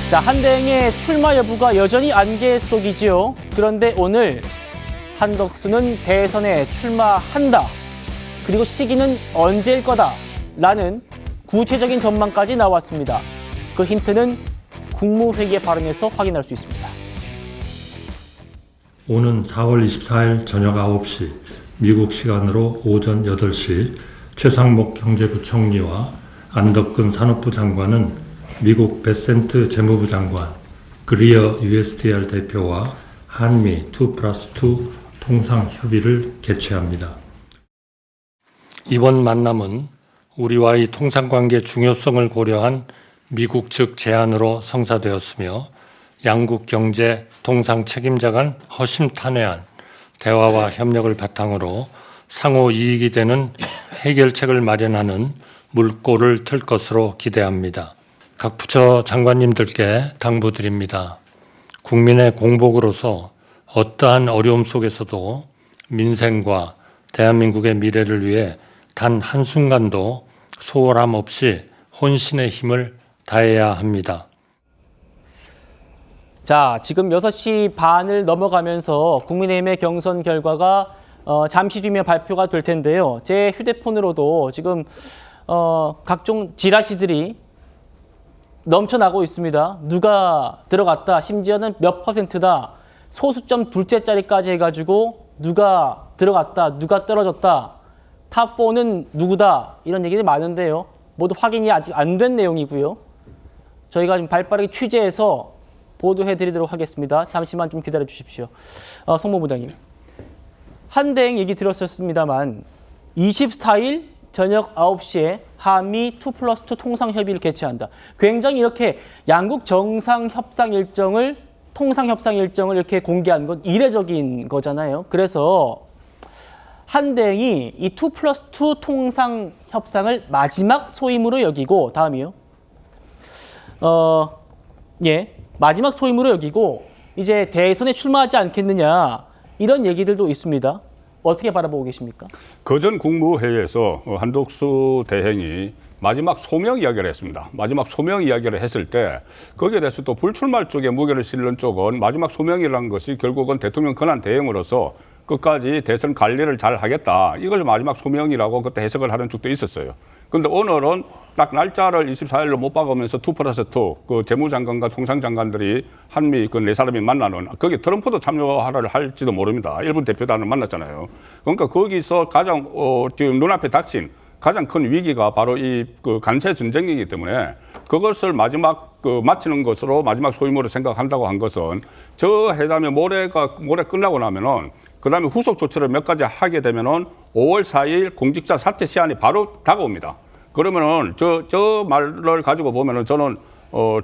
자, 한대행의 출마 여부가 여전히 안개 속이지요. 그런데 오늘 한덕수는 대선에 출마한다. 그리고 시기는 언제일 거다. 라는 구체적인 전망까지 나왔습니다. 그 힌트는 국무회의의 발언에서 확인할 수 있습니다. 오는 4월 24일 저녁 9시 미국 시간으로 오전 8시 최상목 경제부총리와 안덕근 산업부 장관은 미국 베센트 재무부 장관, 그리어 USTR 대표와 한미 2+2 통상협의를 개최합니다. 이번 만남은 우리와의 통상관계 중요성을 고려한 미국 측 제안으로 성사되었으며 양국 경제 통상 책임자 간 허심탄회한 대화와 협력을 바탕으로 상호 이익이 되는 해결책을 마련하는 물꼬를 틀 것으로 기대합니다. 각 부처 장관님들께 당부드립니다. 국민의 공복으로서 어떠한 어려움 속에서도 민생과 대한민국의 미래를 위해 단 한순간도 소홀함 없이 혼신의 힘을 다해야 합니다. 자, 지금 6시 반을 넘어가면서 국민의힘의 경선 결과가 잠시 뒤면 발표가 될 텐데요. 제 휴대폰으로도 지금 각종 지라시들이 넘쳐나고 있습니다. 누가 들어갔다, 심지어는 몇 %다, 소수점 둘째 자리까지 해가지고 누가 들어갔다, 누가 떨어졌다, 탑4는 누구다, 이런 얘기들이 많은데요. 모두 확인이 아직 안 된 내용이고요. 저희가 좀 발빠르게 취재해서 보도해드리도록 하겠습니다. 잠시만 좀 기다려 주십시오. 송모부장님, 한대행 얘기 들었었습니다만 24일 저녁 9시에 한미 2+2 통상협의를 개최한다. 굉장히 이렇게 양국 정상협상 일정을, 통상협상 일정을 이렇게 공개한 건 이례적인 거잖아요. 그래서 한대행이 이 2+2 통상협상을 마지막 소임으로 여기고, 다음이요. 마지막 소임으로 여기고 이제 대선에 출마하지 않겠느냐, 이런 얘기들도 있습니다. 어떻게 바라보고 계십니까? 그전 국무회의에서 한덕수 대행이 마지막 소명 이야기를 했습니다. 마지막 소명 이야기를 했을 때 거기에 대해서 또 불출마 쪽에 무게를 실는 쪽은 마지막 소명이라는 것이 결국은 대통령 권한 대행으로서 끝까지 대선 관리를 잘 하겠다, 이걸 마지막 소명이라고 그때 해석을 하는 쪽도 있었어요. 그런데 오늘은 딱 날짜를 24일로 못 박으면서 2+2 그 재무장관과 통상장관들이 한미 그 네 사람이 만나는, 거기 트럼프도 참여를 할지도 모릅니다. 일본 대표단을 만났잖아요. 그러니까 거기서 가장 지금 눈앞에 닥친 가장 큰 위기가 바로 이 그 관세 전쟁이기 때문에 그것을 마지막 마치는 것으로 마지막 소임으로 생각한다고 한 것은, 저 회담이 모레 끝나고 나면은 그다음에 후속 조치를 몇 가지 하게 되면은 5월 4일 공직자 사퇴 시한이 바로 다가옵니다. 그러면은 저 말을 가지고 보면은 저는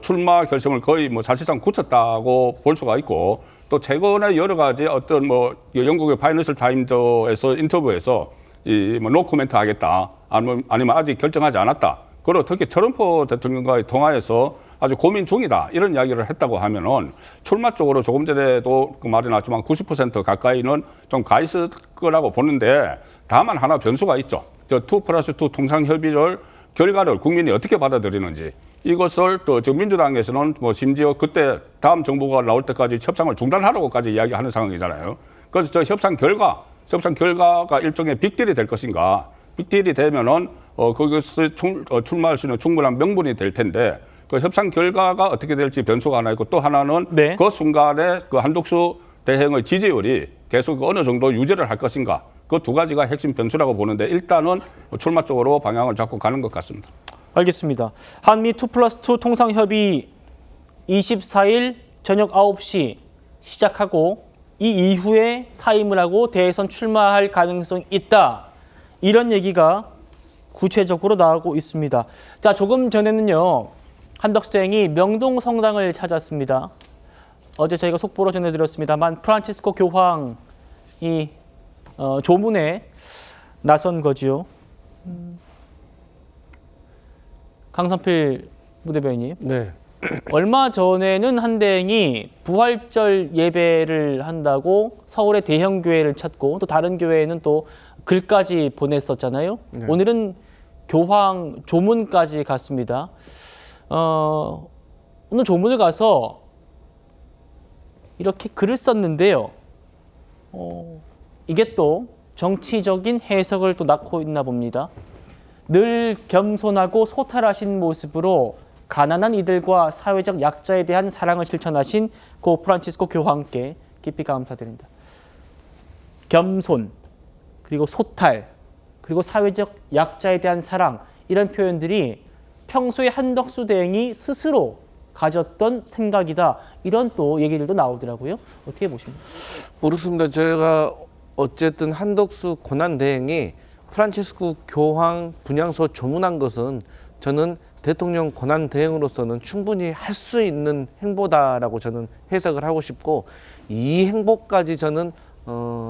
출마 결심을 거의 뭐 사실상 굳혔다고 볼 수가 있고, 또 최근에 여러 가지 어떤 뭐 영국의 파이낸셜 타임즈에서 인터뷰에서 이 뭐 노코멘트 하겠다, 아니면 아직 결정하지 않았다, 그리고 특히 트럼프 대통령과의 통화에서 아주 고민 중이다, 이런 이야기를 했다고 하면은 출마 쪽으로 조금 전에도 그 말이 나왔지만 90% 가까이는 좀 가 있을 거라고 보는데, 다만 하나 변수가 있죠. 저 2+2 통상협의를 결과를 국민이 어떻게 받아들이는지, 이것을 또 지금 민주당에서는 뭐 심지어 그때 다음 정부가 나올 때까지 협상을 중단하라고까지 이야기하는 상황이잖아요. 그래서 저 협상 결과가 일종의 빅딜이 될 것인가, 빅딜이 되면은 거기서 출마할 수 있는 충분한 명분이 될 텐데, 그 협상 결과가 어떻게 될지 변수가 하나 있고, 또 하나는 그 순간에 그 한덕수 대행의 지지율이 계속 어느 정도 유지를 할 것인가, 그 두 가지가 핵심 변수라고 보는데, 일단은 출마 쪽으로 방향을 잡고 가는 것 같습니다. 알겠습니다. 한미 2+2 통상협의 24일 저녁 9시 시작하고 이 이후에 사임을 하고 대선 출마할 가능성이 있다, 이런 얘기가 구체적으로 나오고 있습니다. 자, 조금 전에는요, 한덕수 대행이 명동 성당을 찾았습니다. 어제 저희가 속보로 전해드렸습니다만 프란치스코 교황이 조문에 나선 거지요. 강선필 부대변인님. 네. 얼마 전에는 한대행이 부활절 예배를 한다고 서울의 대형 교회를 찾고, 또 다른 교회에는 또 글까지 보냈었잖아요. 네. 오늘은 교황 조문까지 갔습니다. 오늘 조문을 가서 이렇게 글을 썼는데요. 이게 또 정치적인 해석을 또 낳고 있나 봅니다. 늘 겸손하고 소탈하신 모습으로 가난한 이들과 사회적 약자에 대한 사랑을 실천하신 고 프란치스코 교황께 깊이 감사드립니다. 겸손, 그리고 소탈, 그리고 사회적 약자에 대한 사랑, 이런 표현들이 평소에 한덕수 대행이 스스로 가졌던 생각이다. 이런 또 얘기들도 나오더라고요. 어떻게 보십니까? 모르겠습니다. 제가 어쨌든 한덕수 권한대행이 프란치스코 교황 분향소 조문한 것은 저는 대통령 권한대행으로서는 충분히 할 수 있는 행보다라고 저는 해석을 하고 싶고, 이 행보까지 저는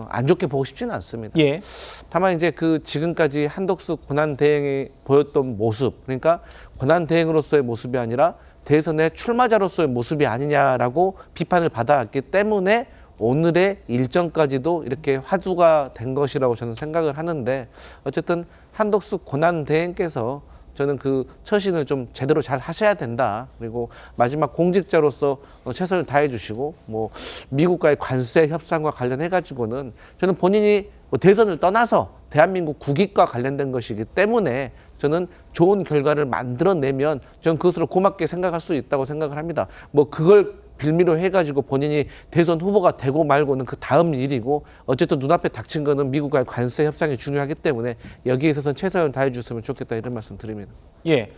안 좋게 보고 싶지는 않습니다. 예. 다만 이제 그 지금까지 한덕수 권한대행이 보였던 모습, 그러니까 권한대행으로서의 모습이 아니라 대선의 출마자로서의 모습이 아니냐라고 비판을 받아왔기 때문에 오늘의 일정까지도 이렇게 화두가 된 것이라고 저는 생각을 하는데, 어쨌든 한덕수 권한대행께서 저는 그 처신을 좀 제대로 잘 하셔야 된다. 그리고 마지막 공직자로서 최선을 다해 주시고, 뭐 미국과의 관세 협상과 관련해 가지고는 저는 본인이 대선을 떠나서 대한민국 국익과 관련된 것이기 때문에 저는 좋은 결과를 만들어내면 저는 그것으로 고맙게 생각할 수 있다고 생각을 합니다. 뭐 그걸 빌미로 해가지고 본인이 대선 후보가 되고 말고는 그 다음 일이고, 어쨌든 눈앞에 닥친 거는 미국과의 관세 협상이 중요하기 때문에 여기에 있어서는 최선을 다해 주셨으면 좋겠다, 이런 말씀 드립니다. 예.